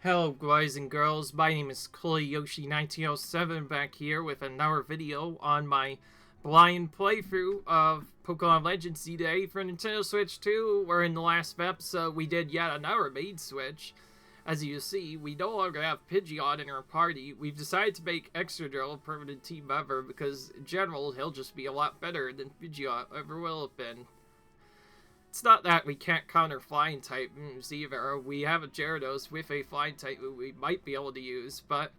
Hello guys and girls, my name is Yoshi1907 back here with another video on my blind playthrough of Pokémon Legends Z-A for Nintendo Switch 2, where in the last episode we did yet another maid switch. As you see, we no longer have Pidgeot in our party. We've decided to make Excadrill a permanent team member because in general he'll just be a lot better than Pidgeot ever will have been. It's not that we can't counter flying type moves either. We have a Gyarados with a flying type move we might be able to use, but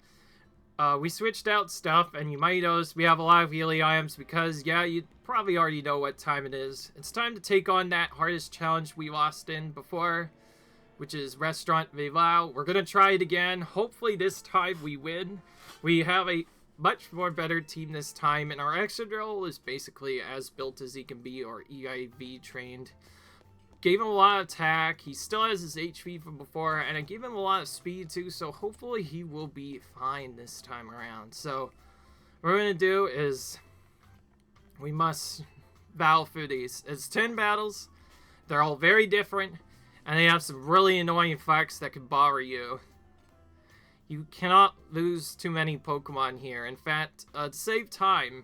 we switched out stuff, and you might notice we have a lot of healing items because, yeah, you probably already know what time it is. It's time to take on that hardest challenge we lost in before, which is Restaurant Vivao. We're going to try it again. Hopefully this time we win. We have a much more better team this time, and our Excadrill is basically as built as he can be, or EIV trained. Gave him a lot of attack, he still has his HP from before, and I gave him a lot of speed too, so hopefully he will be fine this time around. So, what we're going to do is, we must battle through these. It's 10 battles, they're all very different, and they have some really annoying effects that can bother you. You cannot lose too many Pokemon here. In fact, to save time,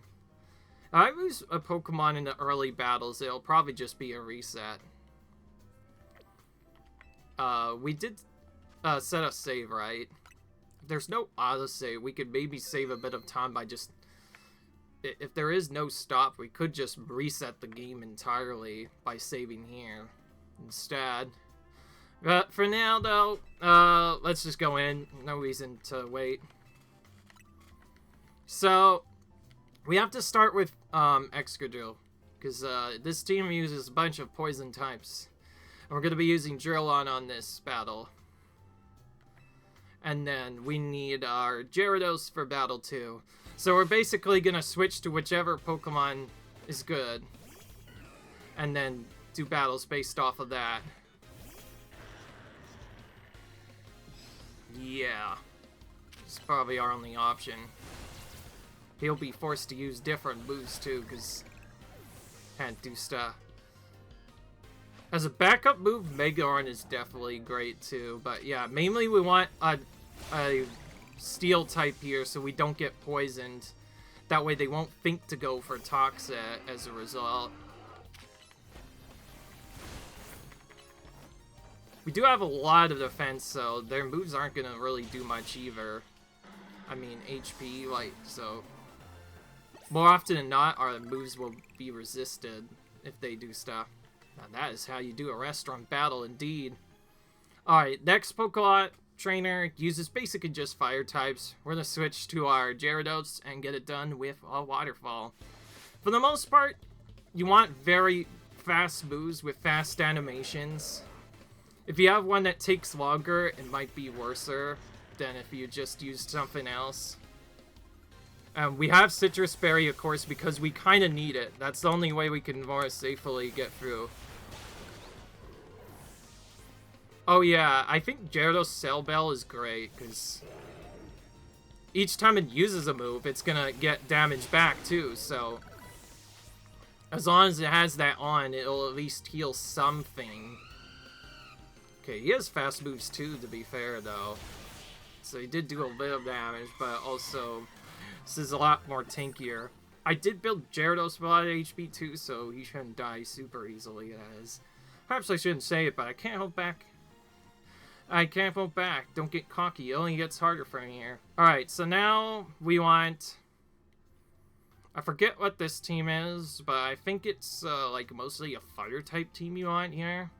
if I lose a Pokemon in the early battles, it'll probably just be a reset. We did set a save, right? If there's no autosave, we could maybe save a bit of time by just... If there is no stop, we could just reset the game entirely by saving here instead. But for now, though, let's just go in. No reason to wait. So, we have to start with Excadrill, because this team uses a bunch of poison types. And we're going to be using Drillon on this battle. And then we need our Gyarados for battle 2. So we're basically going to switch to whichever Pokemon is good. And then do battles based off of that. Yeah. It's probably our only option. He'll be forced to use different moves too, because can't do stuff. As a backup move, Megaron is definitely great too, but yeah, mainly we want a steel type here so we don't get poisoned. That way they won't think to go for Toxic as a result. We do have a lot of defense, so their moves aren't going to really do much either. I mean, HP, like, so... More often than not, our moves will be resisted if they do stuff. Now that is how you do a restaurant battle, indeed. Alright, next Pokemon trainer uses basically just fire types. We're going to switch to our Gyarados and get it done with a Waterfall. For the most part, you want very fast moves with fast animations. If you have one that takes longer, it might be worser than if you just used something else. We have Citrus Berry, of course, because we kind of need it. That's the only way we can more safely get through. Oh yeah, I think Gyarados Cell Bell is great, because each time it uses a move, it's gonna get damage back too, so... As long as it has that on, it'll at least heal something. Okay, he has fast moves too, to be fair, though. So he did do a bit of damage, but also... This is a lot more tankier. I did build Gyarados with a lot of HP too, so he shouldn't die super easily, as... Perhaps I shouldn't say it, but I can't hold back. I can't hold back. Don't get cocky. It only gets harder from here. Alright, so now we want... I forget what this team is, but I think it's like mostly a fire type team you want here.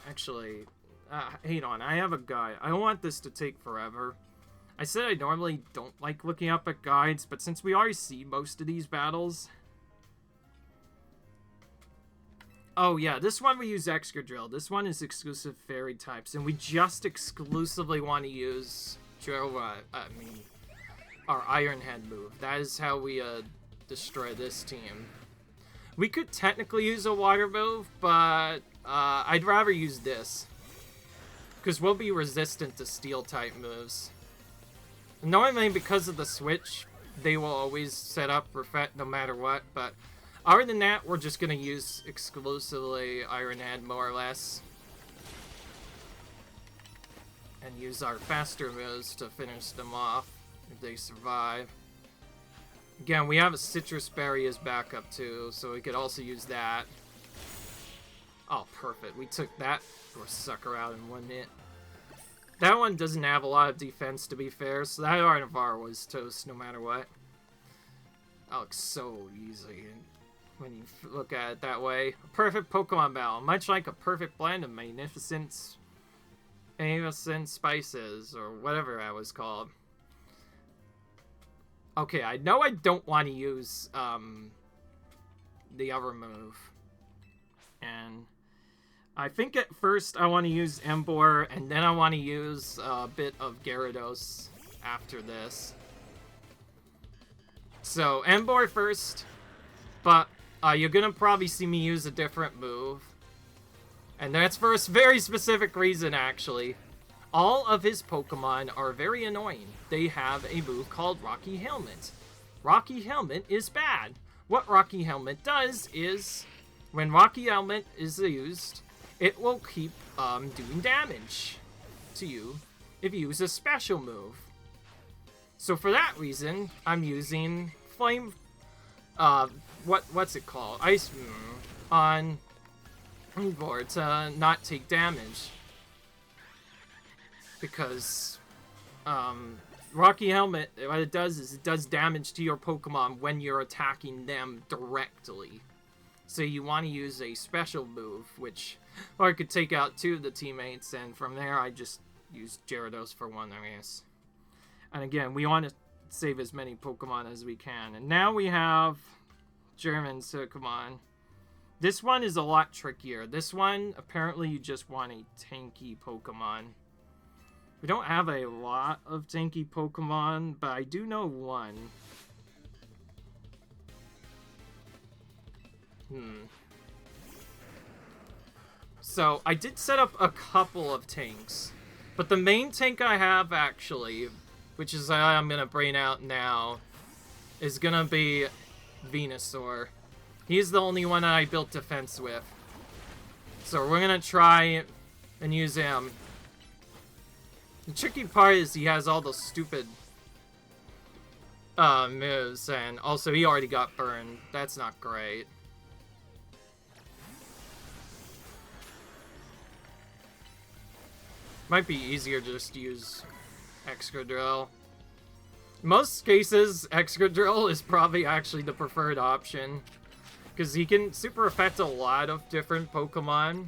Actually, hang on. I have a guide. I don't want this to take forever. I said I normally don't like looking up at guides, but since we already see most of these battles... Oh yeah, this one we use Excadrill. This one is exclusive fairy types, and we just exclusively want to use our Iron Head move. That is how we destroy this team. We could technically use a water move, but I'd rather use this. Because we'll be resistant to steel type moves. Normally, because of the switch, they will always set up perfect no matter what, but other than that, we're just going to use exclusively Iron Head, more or less. use our faster moves to finish them off if they survive. Again, we have a citrus berry as backup too, so we could also use that. Oh, perfect. We took that poor sucker out in 1 hit. That one doesn't have a lot of defense, to be fair, so that Arnivar was toast no matter what. That looks so easy when you look at it that way. A perfect Pokemon battle, much like a perfect blend of magnificent spices, or whatever that was called. Okay, I know I don't want to use the other move. And I think at first I want to use Emboar, and then I want to use a bit of Gyarados after this. So, Emboar first, but you're going to probably see me use a different move. And that's for a very specific reason, actually. All of his Pokemon are very annoying. They have a move called Rocky Helmet. Rocky Helmet is bad. What Rocky Helmet does is, when Rocky Helmet is used, it will keep doing damage to you if you use a special move. So for that reason, I'm using Flame... what's it called? Ice Moon on Emboar to not take damage. Because Rocky Helmet, what it does is it does damage to your Pokemon when you're attacking them directly. So you want to use a special move, which, or I could take out 2 of the teammates, and from there I just use Gyarados for 1, I guess. And again, we want to save as many Pokemon as we can. And now we have German, so come on. This one is a lot trickier. This one, apparently you just want a tanky Pokemon. We don't have a lot of tanky Pokemon, but I do know one. So, I did set up a couple of tanks. But the main tank I have, actually, which is I'm going to bring out now, is going to be Venusaur. He's the only one that I built defense with. So, we're going to try and use him. The tricky part is he has all those stupid moves, and also he already got burned. That's not great. Might be easier just to use Excadrill. In most cases, Excadrill is probably actually the preferred option, because he can super affect a lot of different Pokemon.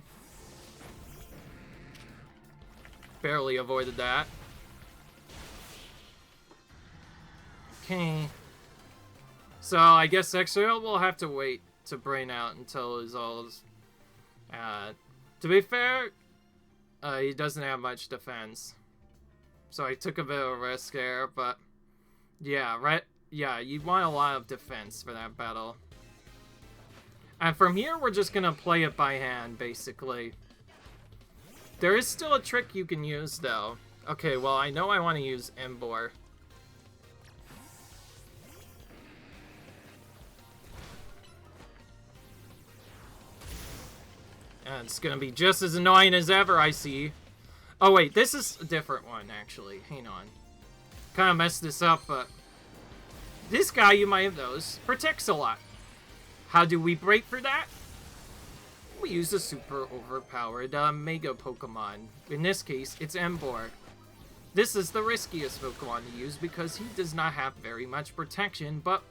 Barely avoided that. Okay. So, I guess Excadrill will have to wait to brain out until his all's... to be fair, he doesn't have much defense. So I took a bit of a risk there, but... Yeah, right? Yeah, you want a lot of defense for that battle. And from here, we're just gonna play it by hand, basically. There is still a trick you can use, though. Okay, well, I know I want to use Emboar. And it's gonna be just as annoying as ever, I see. Oh, wait, this is a different one, actually. Hang on. Kind of messed this up, but... This guy, you might have noticed, protects a lot. How do we break for that? We use a super overpowered Mega Pokemon. In this case, it's Emboar. This is the riskiest Pokemon to use because he does not have very much protection, but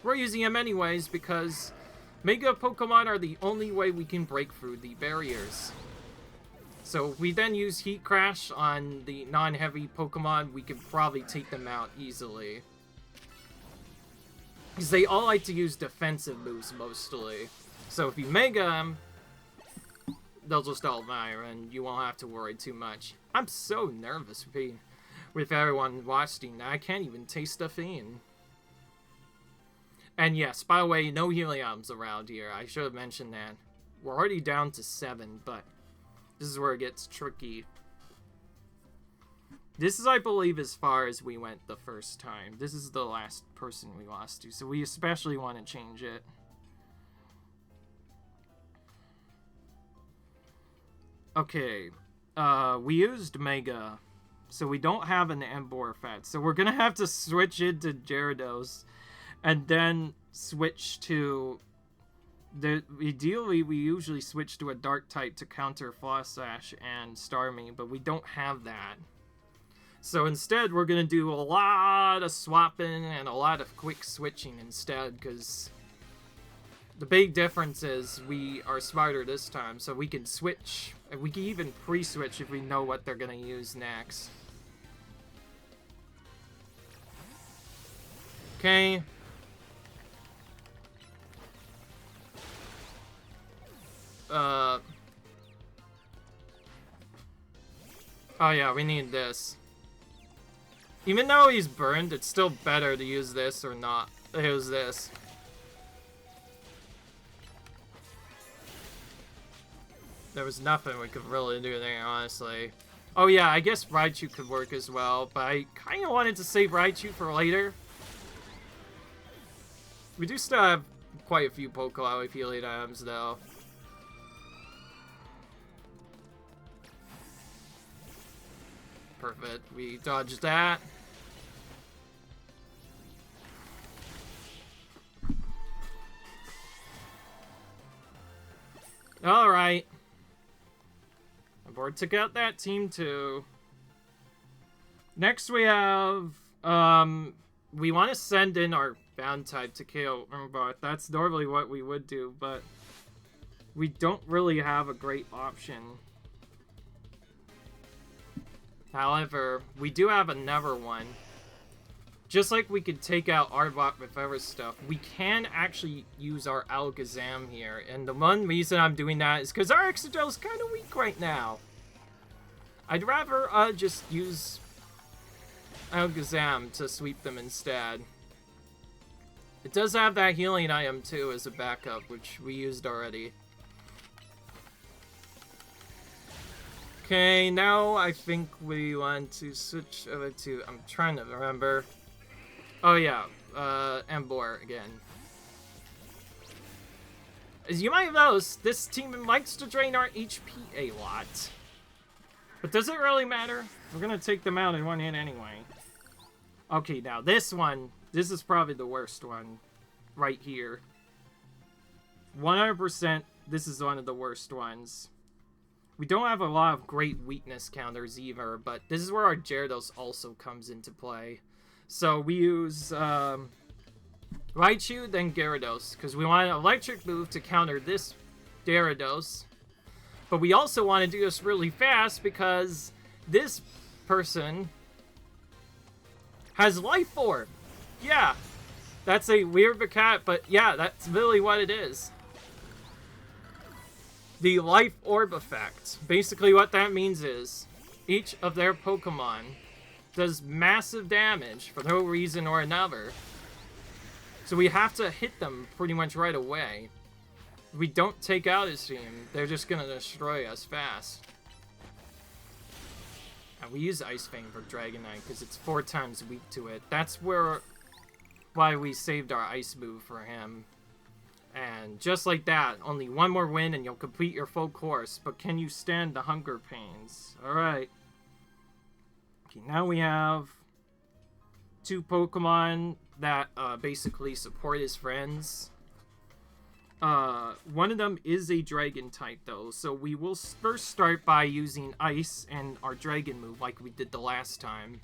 we're using him anyways because Mega Pokemon are the only way we can break through the barriers. So if we then use Heat Crash on the non-heavy Pokemon, we could probably take them out easily. Because they all like to use defensive moves mostly. So if you Mega them, they'll just all die, and you won't have to worry too much. I'm so nervous with everyone watching. I can't even taste a thing. And yes, by the way, no heliums around here. I should have mentioned that. We're already down to 7, but this is where it gets tricky. This is, I believe, as far as we went the first time. This is the last person we lost to, so we especially want to change it. Okay, we used Mega So we don't have an Emboar effect. So we're going to have to switch into Gyarados. And then switch to... Ideally, we usually switch to a Dark type to counter Frost Sash and Starmie. But we don't have that. So instead, we're going to do a lot of swapping and a lot of quick switching instead. Because the big difference is we are smarter this time. So we can switch. And we can even pre-switch if we know what they're going to use next. Okay. Oh yeah, we need this. Even though he's burned, it's still better to use this or not. Use this. There was nothing we could really do there, honestly. Oh yeah, I guess Raichu could work as well, but I kind of wanted to save Raichu for later. We do still have quite a few Pokemon with healing items, though. Perfect. We dodged that. Alright. The board took out that team too. Next we have, we want to send in our Bound type to KO Umbot. That's normally what we would do, but we don't really have a great option. However, we do have another one. Just like we could take out Arbok with other stuff, we can actually use our Alakazam here. And the one reason I'm doing that is because our Excadrill is kind of weak right now. I'd rather just use Alakazam to sweep them instead. It does have that healing item too as a backup, which we used already. Okay, now I think we want to switch over to... I'm trying to remember. Oh yeah, Emboar again. As you might have noticed, this team likes to drain our HP a lot. But does it really matter? We're gonna take them out in one hit anyway. Okay, now this one, this is probably the worst one. Right here. 100%, this is one of the worst ones. We don't have a lot of great weakness counters either, but this is where our Gyarados also comes into play. So we use Raichu, then Gyarados, because we want an electric move to counter this Gyarados. But we also want to do this really fast because this person has Life Orb. Yeah, that's a weird mechanic, but yeah, that's really what it is. The Life Orb effect. Basically what that means is each of their Pokemon does massive damage for no reason or another. So we have to hit them pretty much right away. If we don't take out his team, they're just going to destroy us fast. And we use Ice Fang for Dragonite because it's 4 times weak to it. That's why we saved our Ice move for him. And just like that, only one more win and you'll complete your full course. But can you stand the hunger pains? Alright. Okay, now we have 2 Pokemon that basically support his friends. One of them is a Dragon type though. So we will first start by using Ice and our Dragon move like we did the last time.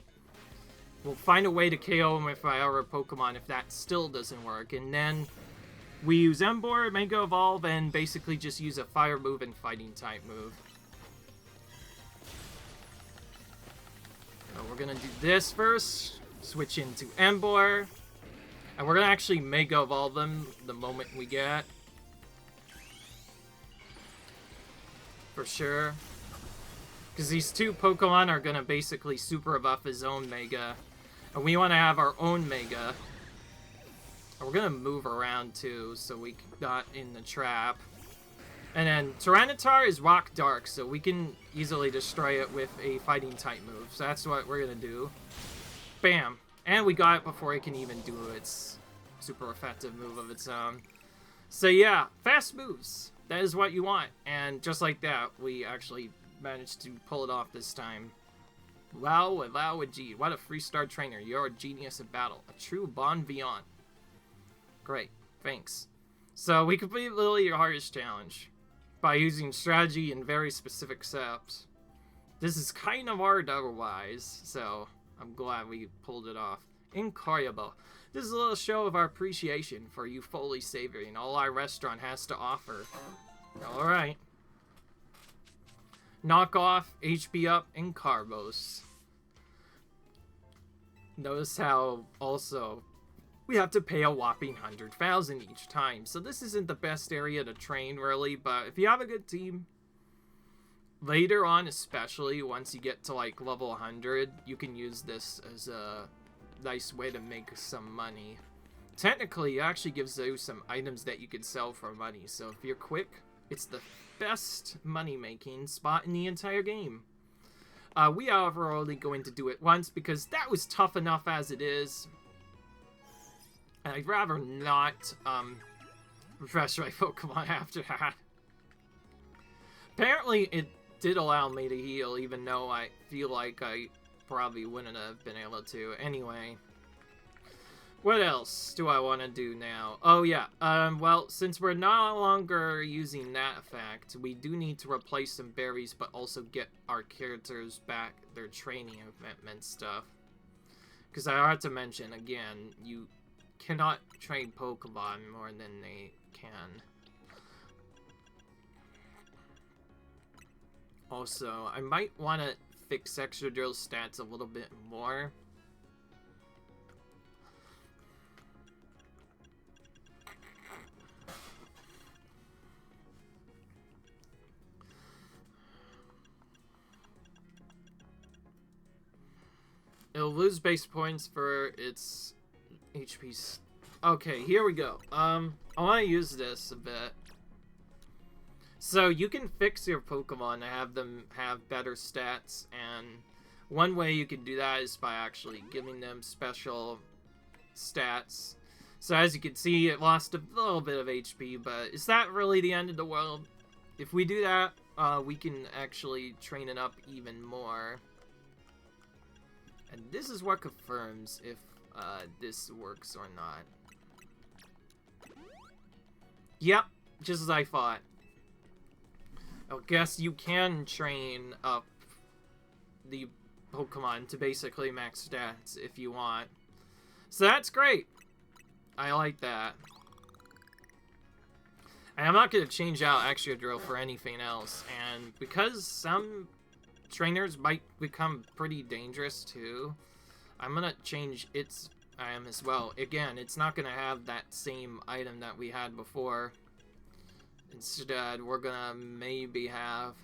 We'll find a way to KO him with our Pokemon if that still doesn't work. And then we use Emboar, Mega Evolve, and basically just use a Fire move and Fighting type move. So we're gonna do this first, switch into Emboar, and we're gonna actually Mega Evolve them the moment we get. For sure. Because these 2 Pokemon are gonna basically super buff his own Mega, and we want to have our own Mega. We're gonna move around too, so we got in the trap. And then Tyranitar is Rock Dark, so we can easily destroy it with a Fighting type move. So that's what we're gonna do. Bam! And we got it before it can even do its super effective move of its own. So yeah, fast moves. That is what you want. And just like that, we actually managed to pull it off this time. Wow, G. What a 3-star trainer. You're a genius in battle. A true bon vivant. Great. Thanks. So we completed literally your hardest challenge by using strategy and very specific setups. This is kind of hard otherwise, so I'm glad we pulled it off. Incredible. This is a little show of our appreciation for you fully savoring all our restaurant has to offer. Alright. Knock off, HP up, and carbos. Notice how also we have to pay a whopping 100,000 each time. So this isn't the best area to train really, but if you have a good team, later on, especially once you get to like level 100, you can use this as a nice way to make some money. Technically, it actually gives you some items that you can sell for money. So if you're quick, it's the best money-making spot in the entire game. We are only going to do it once because that was tough enough as it is. And I'd rather not refresh my Pokemon after that. Apparently, it did allow me to heal, even though I feel like I probably wouldn't have been able to. Anyway, what else do I want to do now? Oh yeah, well, since we're no longer using that effect, we do need to replace some berries, but also get our characters back their training equipment stuff. Because I have to mention, again, you cannot train Pokemon more than they can. Also, I might want to fix Excadrill stats a little bit more. It'll lose base points for its HP. Okay, here we go. I want to use this a bit. So you can fix your Pokemon to have them have better stats, and one way you can do that is by actually giving them special stats. So as you can see, it lost a little bit of HP, but is that really the end of the world? If we do that, we can actually train it up even more. And this is what confirms if this works or not. Yep, just as I thought. I guess you can train up the Pokemon to basically max stats if you want. So that's great. I like that. And I'm not going to change out Excadrill for anything else. And because some trainers might become pretty dangerous too, I'm going to change its item as well. Again, it's not going to have that same item that we had before. Instead, we're gonna maybe have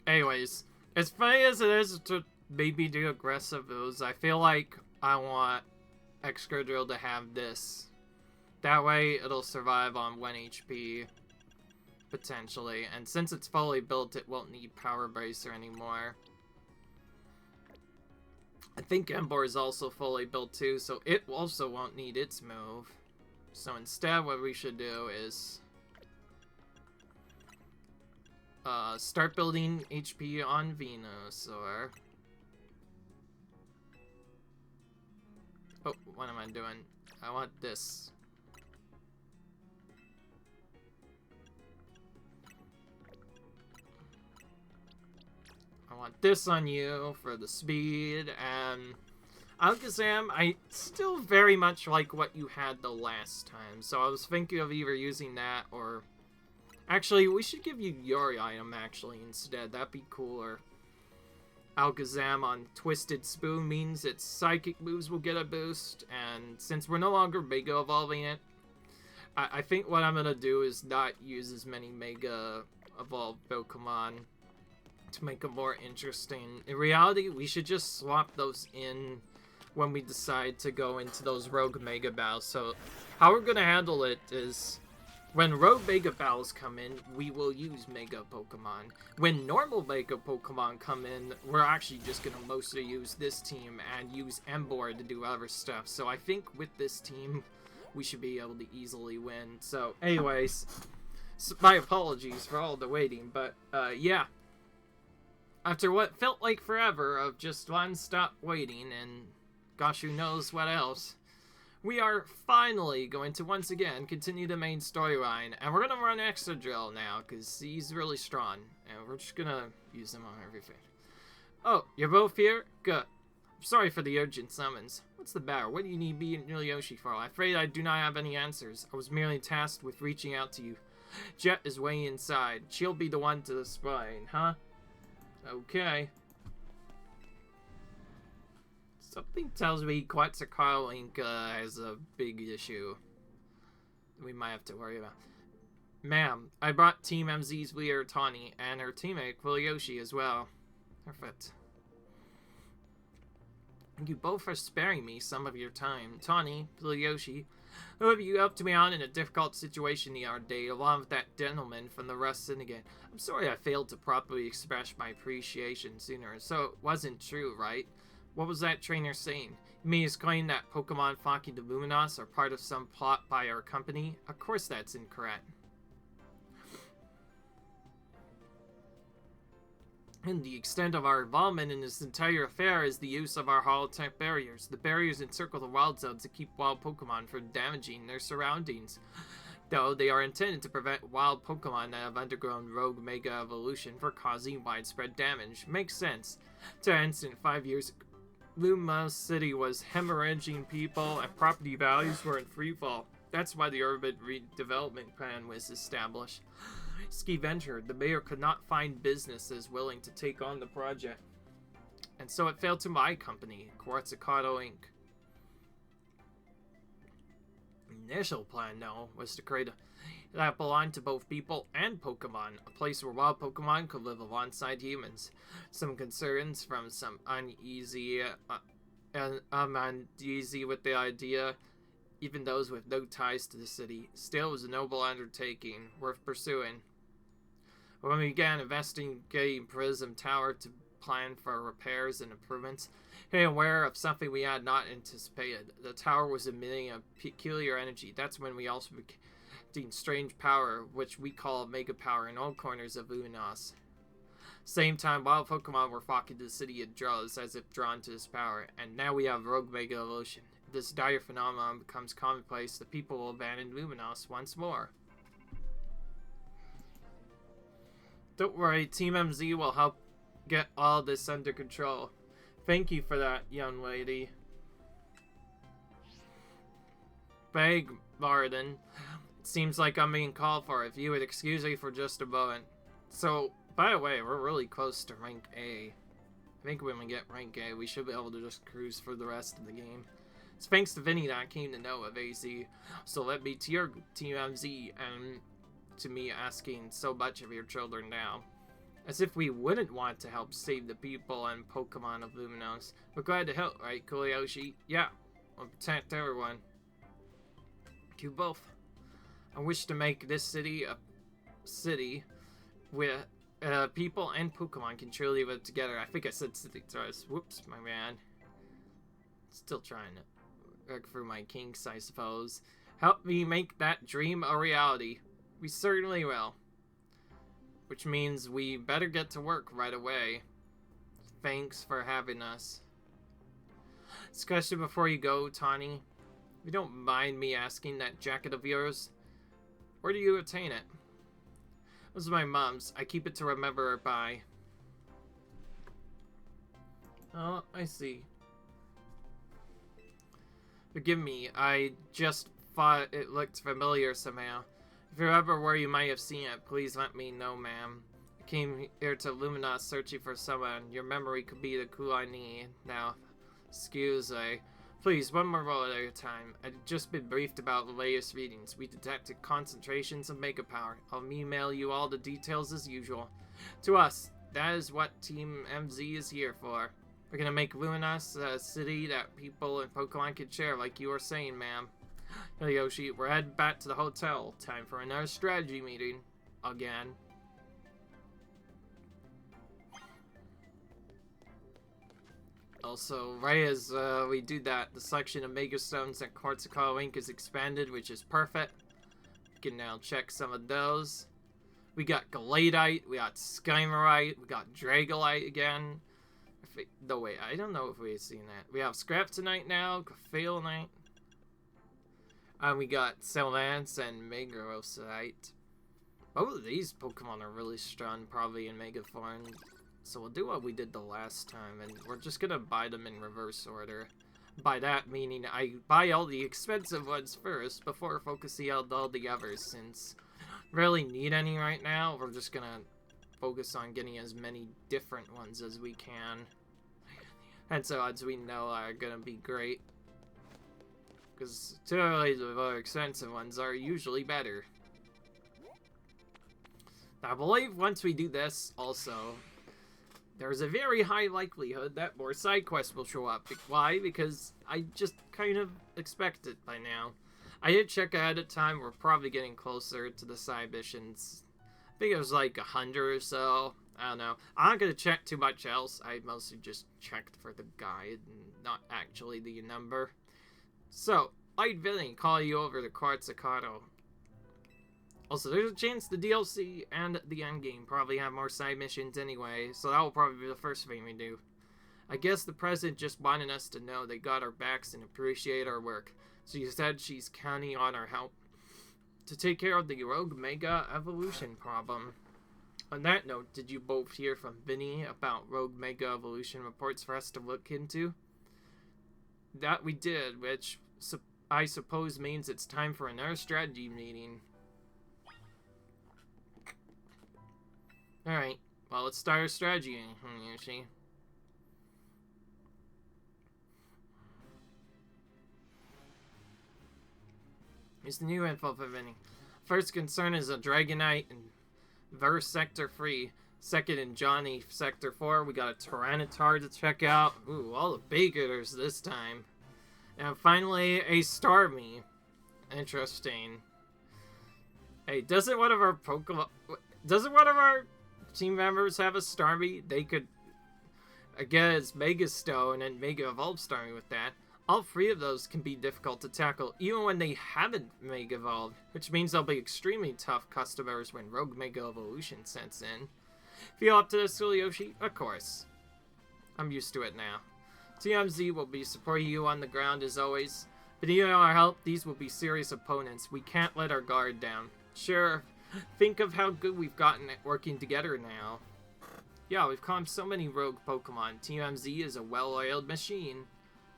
anyways, as funny as it is to maybe do aggressive moves, I feel like I want Excadrill to have this. That way, it'll survive on 1 HP, potentially. And since it's fully built, it won't need Power Bracer anymore. I think Ember is also fully built too, so it also won't need its move. So instead, what we should do is start building HP on Venusaur. Oh, what am I doing? I want this. I want this on you for the speed, and Alakazam, I still very much like what you had the last time, so I was thinking of either using that or... Actually, we should give you your item, actually, instead. That'd be cooler. Alakazam on Twisted Spoon means its psychic moves will get a boost, and since we're no longer Mega Evolving it, I think what I'm gonna do is not use as many Mega Evolved Pokemon to make it more interesting. In reality, we should just swap those in when we decide to go into those Rogue Mega Battles. So, how we're gonna handle it is, when Rogue Mega Battles come in, we will use Mega Pokemon. When normal Mega Pokemon come in, we're actually just gonna mostly use this team and use Emboar to do other stuff. So I think with this team, we should be able to easily win. So anyways, my apologies for all the waiting, but yeah. After what felt like forever of just non-stop waiting and gosh who knows what else, we are finally going to once again continue the main storyline, and we're gonna run Extra Drill now because he's really strong, and we're just gonna use him on everything. Oh, you're both here? Good. I'm sorry for the urgent summons. What's the matter? What do you need me and Yoshi for? I'm afraid I do not have any answers. I was merely tasked with reaching out to you. Jet is way inside. She'll be the one to explain, huh? Okay. Something tells me Quetzalcoatl Inc. Has a big issue we might have to worry about. Ma'am, I brought Team MZ's leader, Tawny, and her teammate, Yoshi, as well. Perfect. You both are sparing me some of your time. Tawny, Yoshi, who have you helped me out in a difficult situation the other day, along with that gentleman from the Rust Syndicate. I'm sorry I failed to properly express my appreciation sooner, so it wasn't true, right? What was that trainer saying? You mean he's claiming that Pokemon flocking to Luminose are part of some plot by our company? Of course that's incorrect. And the extent of our involvement in this entire affair is the use of our holotech barriers. The barriers encircle the wild zones to keep wild Pokemon from damaging their surroundings. Though they are intended to prevent wild Pokemon that have undergone Rogue Mega Evolution from causing widespread damage. Makes sense. To an instant 5 years ago, Luminose City was hemorrhaging people and property values were in freefall. That's why the urban redevelopment plan was established. Ski venture, the mayor could not find businesses willing to take on the project. And so it fell to my company, Quetzalcoatl Inc. Initial plan, though, was to create a that belonged to both people and Pokemon, a place where wild Pokemon could live alongside humans. Some concerns from some uneasy with the idea, even those with no ties to the city. Still, it was a noble undertaking, worth pursuing. When we began investigating Prism Tower to plan for repairs and improvements, became aware of something we had not anticipated. The tower was emitting a peculiar energy. That's when we also became strange power, which we call Mega Power, in all corners of Luminose. Same time, wild Pokemon were flocking to the city in droves as if drawn to this power, and now we have Rogue Mega Evolution. If this dire phenomenon becomes commonplace, the people will abandon Luminose once more. Don't worry, Team MZ will help get all this under control. Thank you for that, young lady. Beg pardon. Seems like I'm being called for. If you would excuse me for just a moment. So, by the way, we're really close to rank A. I think when we get rank A, we should be able to just cruise for the rest of the game. It's thanks to Vinny that I came to know of AZ. So let me to your Team MZ and to me asking so much of your children now. As if we wouldn't want to help save the people and Pokemon of Luminose. We're glad to help, right, Yoshi? Yeah, we'll protect everyone. You both. I wish to make this city a city where people and Pokemon can truly live together. I think I said city twice. Whoops, my man. Still trying to work through my kinks, I suppose. Help me make that dream a reality. We certainly will. Which means we better get to work right away. Thanks for having us. Discussion before you go, Tawny. If you don't mind me asking, that jacket of yours, where do you obtain it? This is my mom's. I keep it to remember her by. Oh, I see. Forgive me, I just thought it looked familiar somehow. If you remember where you might have seen it, please let me know, ma'am. I came here to Luminose searching for someone. Your memory could be the clue I need. Now, excuse me. Please, one more roll at a time. I've just been briefed about the latest readings. We detected concentrations of Mega Power. I'll email you all the details as usual. To us, that is what Team MZ is here for. We're gonna make Luminose a city that people and Pokemon can share, like you were saying, ma'am. Hey, Yoshi, we're heading back to the hotel. Time for another strategy meeting. Again. Also, right as we do that, the selection of Mega Stones at Corsica Link is expanded, which is perfect. We can now check some of those. We got Galadite, we got Skymarite, we got Dragonite again. No, wait, I don't know if we've seen that. We have Scraptonite now, Cophailonite. And we got Salance and Megarosite. Both of these Pokemon are really strong, probably in Mega Form. So we'll do what we did the last time, and we're just gonna buy them in reverse order. By that meaning, I buy all the expensive ones first, before focusing on all the others, since we really need any right now. We're just gonna focus on getting as many different ones as we can. And so odds we know are gonna be great. Because typically the more expensive ones are usually better. Now, I believe once we do this, also, there's a very high likelihood that more side quests will show up. Why? Because I just kind of expect it by now. I did check ahead of time. We're probably getting closer to the side missions. I think it was like 100 or so. I don't know. I'm not going to check too much else. I mostly just checked for the guide and not actually the number. So, I'd really call you over to Quartzicato. Also, there's a chance the DLC and the endgame probably have more side missions anyway, so that will probably be the first thing we do. I guess the president just wanted us to know they got our backs and appreciate our work, so she said she's counting on our help to take care of the Rogue Mega Evolution problem. On that note, did you both hear from Vinny about Rogue Mega Evolution reports for us to look into? That we did, which I suppose means it's time for another strategy meeting. Alright, well, let's start our strategy, Yoshi. Here's the new info for Vinny. First concern is a Dragonite and Verse Sector 3. Second in Johnny Sector 4, we got a Tyranitar to check out. Ooh, all the big hitters this time. And finally, a Starmie. Interesting. Hey, doesn't one of our team members have a Starmie? They could, I guess, Mega Stone and Mega Evolve Starmie with that. All three of those can be difficult to tackle, even when they haven't Mega Evolved, which means they'll be extremely tough customers when Rogue Mega Evolution sets in. Feel up to this, Yoshi? Of course. I'm used to it now. TMZ will be supporting you on the ground as always, but even with our help, these will be serious opponents. We can't let our guard down. Sure, think of how good we've gotten at working together now. Yeah, we've calmed so many rogue Pokemon. TMZ is a well-oiled machine.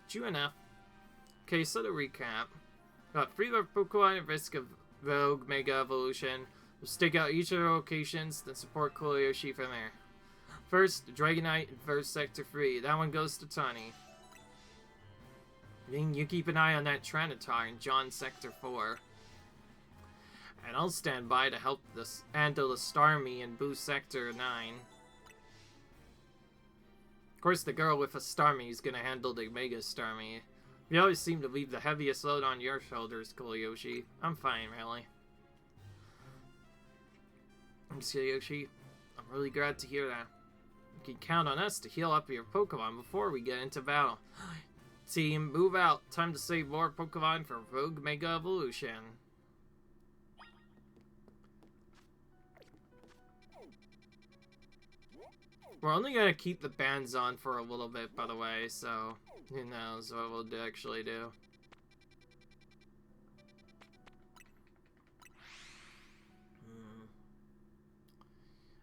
True enough. Okay, so to recap. Got 3 Pokemon at risk of Rogue Mega Evolution. We'll stick out each of their locations, then support Yoshi from there. First, Dragonite in First Sector 3. That one goes to Tawny. Then you keep an eye on that Tyranitar in John Sector 4. And I'll stand by to help handle the Starmie in Boo Sector 9. Of course, the girl with a Starmie is gonna handle the Mega Starmie. You always seem to leave the heaviest load on your shoulders, Yoshi. I'm fine, really. Thanks, Yoshi. I'm really glad to hear that. You can count on us to heal up your Pokemon before we get into battle. Team, move out. Time to save more Pokemon for Rogue Mega Evolution. We're only gonna keep the bands on for a little bit, by the way, so who knows what we'll actually do.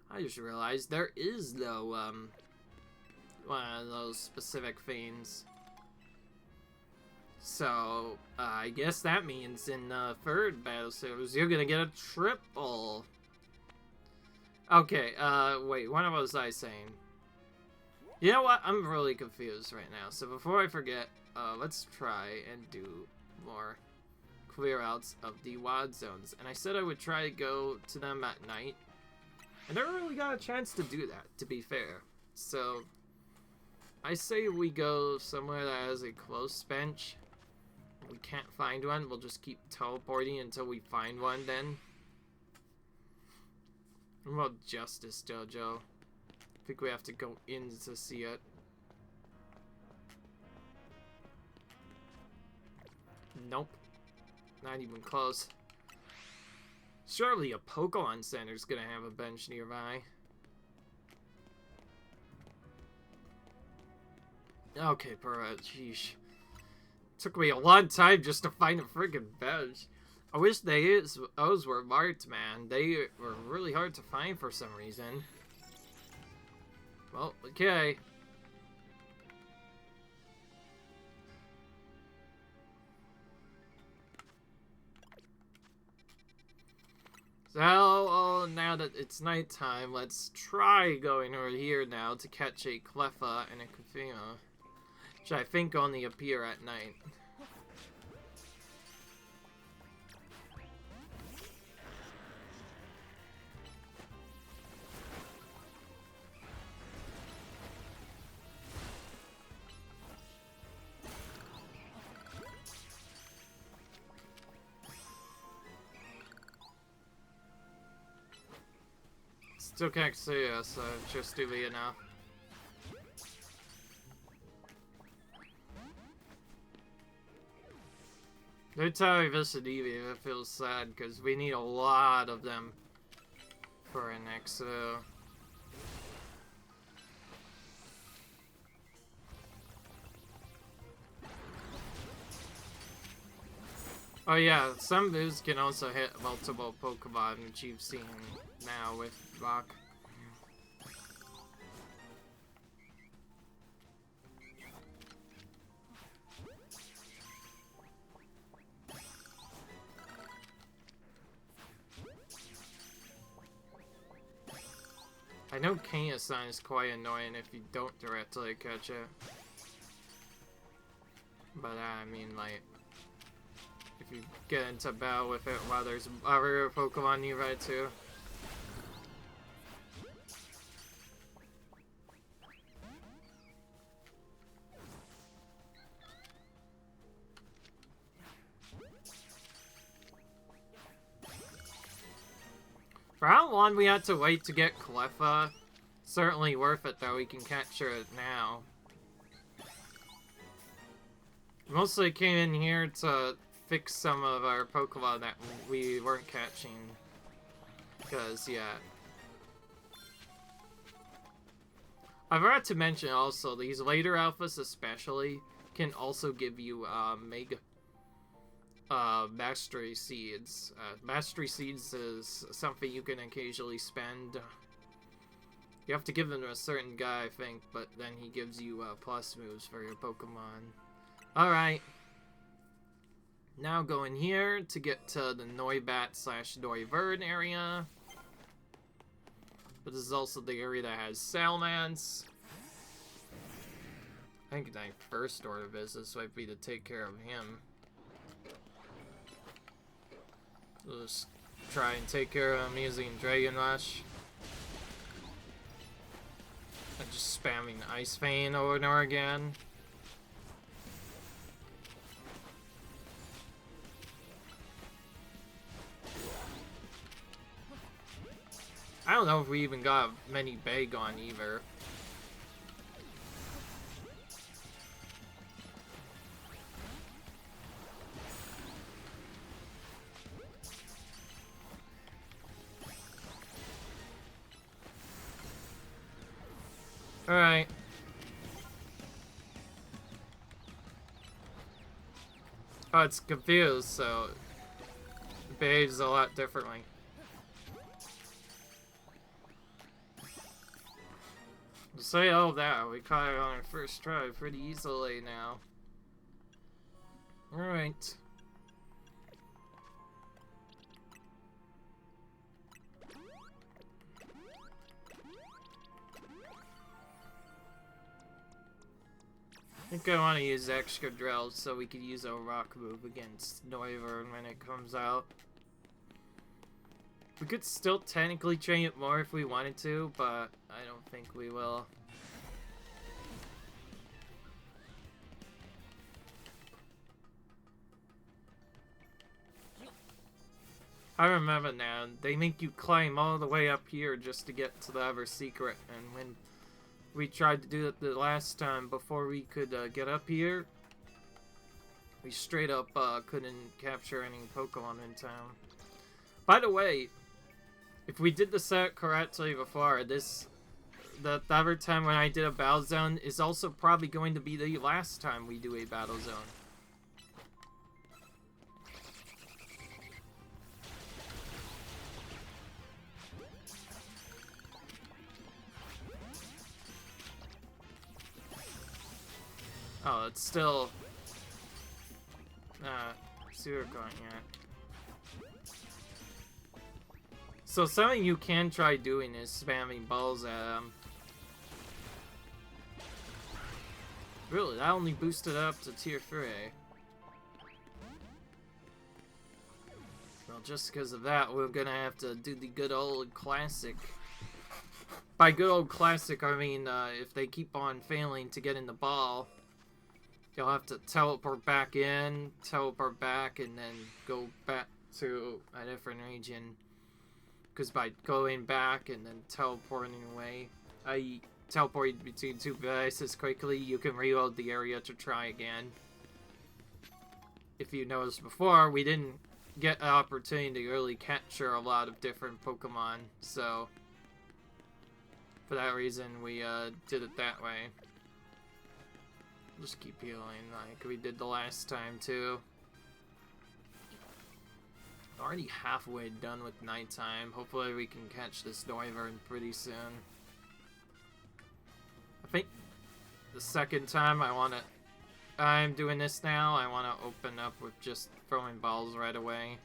I just realized there is no, one of those specific fiends. So, I guess that means in the third battle series, you're gonna get a triple. Okay, wait, what was I saying? You know what? I'm really confused right now, so before I forget, let's try and do more clear outs of the WOD zones. And I said I would try to go to them at night. I never really got a chance to do that, to be fair. So, I say we go somewhere that has a close bench. If we can't find one, we'll just keep teleporting until we find one then. What about Justice Dojo? I think we have to go in to see it. Nope. Not even close. Surely a Pokemon Center's gonna have a bench nearby. Okay, bro, sheesh. Took me a long time just to find a friggin' bench. I wish those were marked, man. They were really hard to find for some reason. Well, okay. So, now that it's nighttime, let's try going over here now to catch a Cleffa and a Kafima, which I think only appear at night. Still can't see us, so just do it enough. Every time I visit Eevee, it feels sad because we need a lot of them for an EXO. Oh yeah, some moves can also hit multiple Pokemon, which you've seen now with Rock. I know Kenya-san is quite annoying if you don't directly catch it. But I mean, like, if you get into battle with it while there's other Pokemon nearby too. For how long we had to wait to get Cleffa, certainly worth it though, we can capture it now. Mostly came in here to fix some of our Pokemon that we weren't catching. Because, yeah. I forgot to mention also, these later alphas especially can also give you Mega Mastery Seeds. Mastery Seeds is something you can occasionally spend. You have to give them to a certain guy, I think, but then he gives you plus moves for your Pokemon. Alright. Now go in here to get to the Noibat/Noivern area. But this is also the area that has Salmance. I think my first order of business might be to take care of him. We'll just try and take care of him using Dragon Rush. And just spamming Ice Vein over and over again. I don't know if we even got many Bagon either. Alright. Oh, it's confused, so it behaves a lot differently. Say all that, we caught it on our first try pretty easily now. Alright. think I want to use extra drills so we could use a rock move against Noivern when it comes out. We could still technically train it more if we wanted to, but I don't think we will. I remember now, they make you climb all the way up here just to get to the other secret, and when we tried to do it the last time before we could get up here, we straight up couldn't capture any Pokemon in town. By the way, if we did the set correctly before, the other time when I did a Battle Zone is also probably going to be the last time we do a Battle Zone. Oh, it's still... sewer going yet. So something you can try doing is spamming balls at them. Really, that only boosted up to tier 3. Well, just because of that, we're gonna have to do the good old classic. By good old classic, I mean, if they keep on failing to get in the ball, you'll have to teleport back in, teleport back, and then go back to a different region. Because by going back and then teleporting away, I teleported between two places quickly, you can reload the area to try again. If you noticed before, we didn't get an opportunity to really capture a lot of different Pokemon, so for that reason we did it that way. Just keep healing like we did the last time too. Already halfway done with nighttime. Hopefully we can catch this Noivern pretty soon. I think the second time I'm doing this now, I want to open up with just throwing balls right away.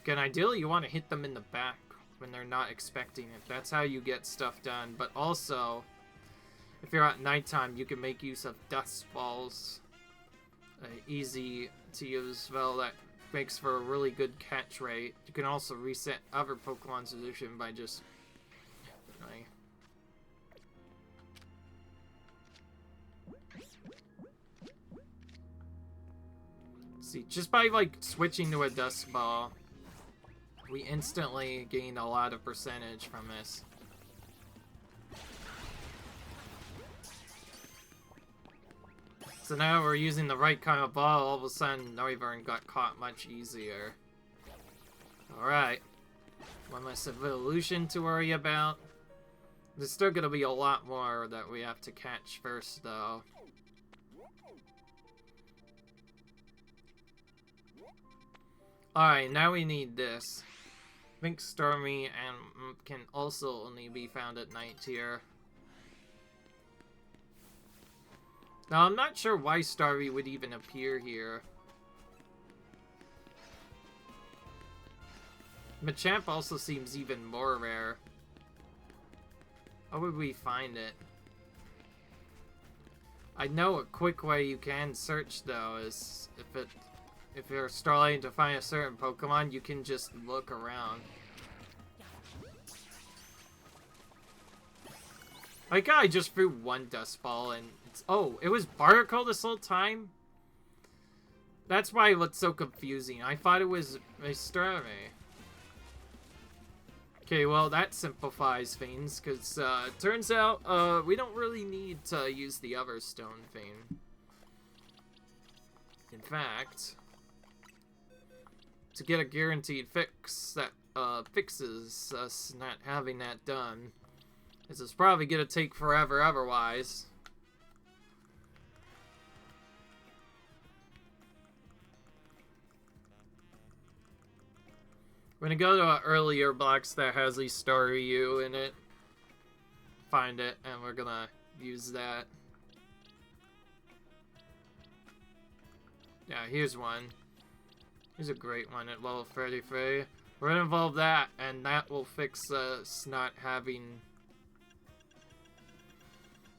Again, ideally you want to hit them in the back when they're not expecting it. That's how you get stuff done. But also, if you're at nighttime, you can make use of dust balls. Easy to use spell that makes for a really good catch rate. You can also reset other Pokemon's position by just... See, just by like switching to a dust ball, we instantly gain a lot of percentage from this. So now we're using the right kind of ball, all of a sudden Noivern got caught much easier. Alright. One less evolution to worry about. There's still gonna be a lot more that we have to catch first though. Alright, now we need this. I think Stormy and can also only be found at night here. Now, I'm not sure why Starry would even appear here. Machamp also seems even more rare. How would we find it? I know a quick way you can search, though, is if you're struggling to find a certain Pokemon, you can just look around. Like, I just threw one Dust Ball and... Oh, it was Barnacle this whole time? That's why it looked so confusing. I thought it was Starmie. Okay, well, that simplifies things, because it turns out we don't really need to use the other stone thing. In fact, to get a guaranteed fix that fixes us not having that done, this is probably going to take forever otherwise. We're gonna go to an earlier box that has a Staryu in it. Find it, and we're gonna use that. Yeah, here's one. Here's a great one at level 33. We're gonna evolve that, and that will fix us not having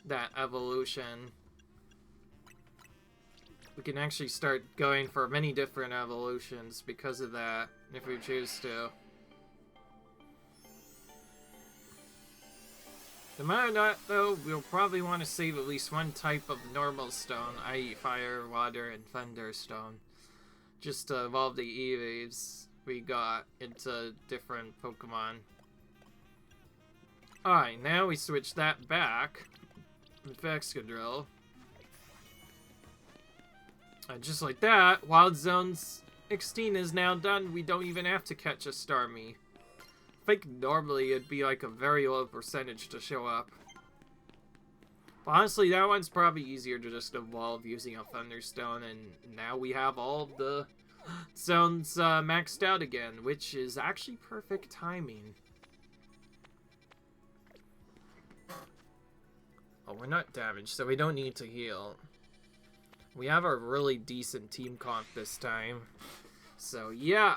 that evolution. we can actually start going for many different evolutions because of that, if we choose to. No matter that, though, we'll probably want to save at least one type of normal stone, i.e. fire, water, and thunderstone, just to evolve the Eevees we got into different Pokemon. Alright, now we switch that back with Excadrill. And just like that, Wild Zones 16 is now done. We don't even have to catch a Starmie. I think normally it'd be like a very low percentage to show up. But honestly, that one's probably easier to just evolve using a Thunderstone, and now we have all of the zones maxed out again, which is actually perfect timing. Oh, we're not damaged, so we don't need to heal. We have a really decent team comp this time. So, yeah.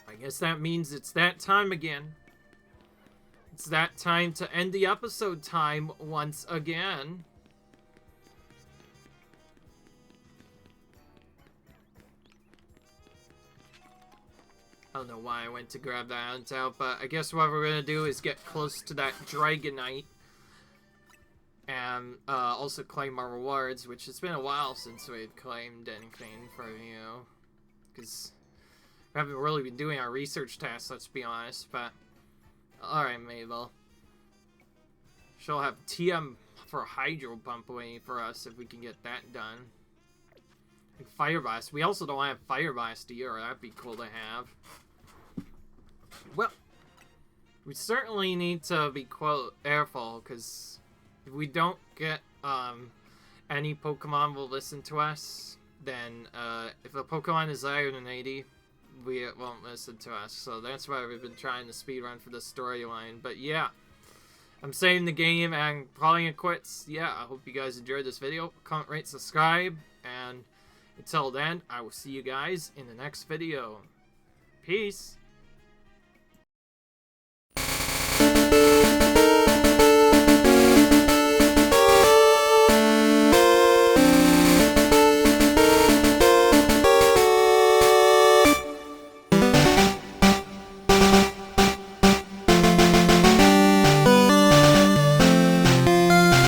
I guess that means it's that time again. It's that time to end the episode time once again. I don't know why I went to grab that hunt out, but I guess what we're going to do is get close to that Dragonite. And also claim our rewards, which it's been a while since we've claimed anything from you. Because we haven't really been doing our research tasks, let's be honest, but... Alright, Mabel. She'll have TM for Hydro Pump waiting for us if we can get that done. And Fire Blast. We also don't have Fire Blast either, that'd be cool to have. Well, we certainly need to be careful, because if we don't get any Pokemon will listen to us, then if a Pokemon is higher than 80, we won't listen to us. So that's why we've been trying to speedrun for the storyline. But yeah, I'm saving the game and calling it quits. Yeah, I hope you guys enjoyed this video. Comment, rate, subscribe, and until then, I will see you guys in the next video. Peace!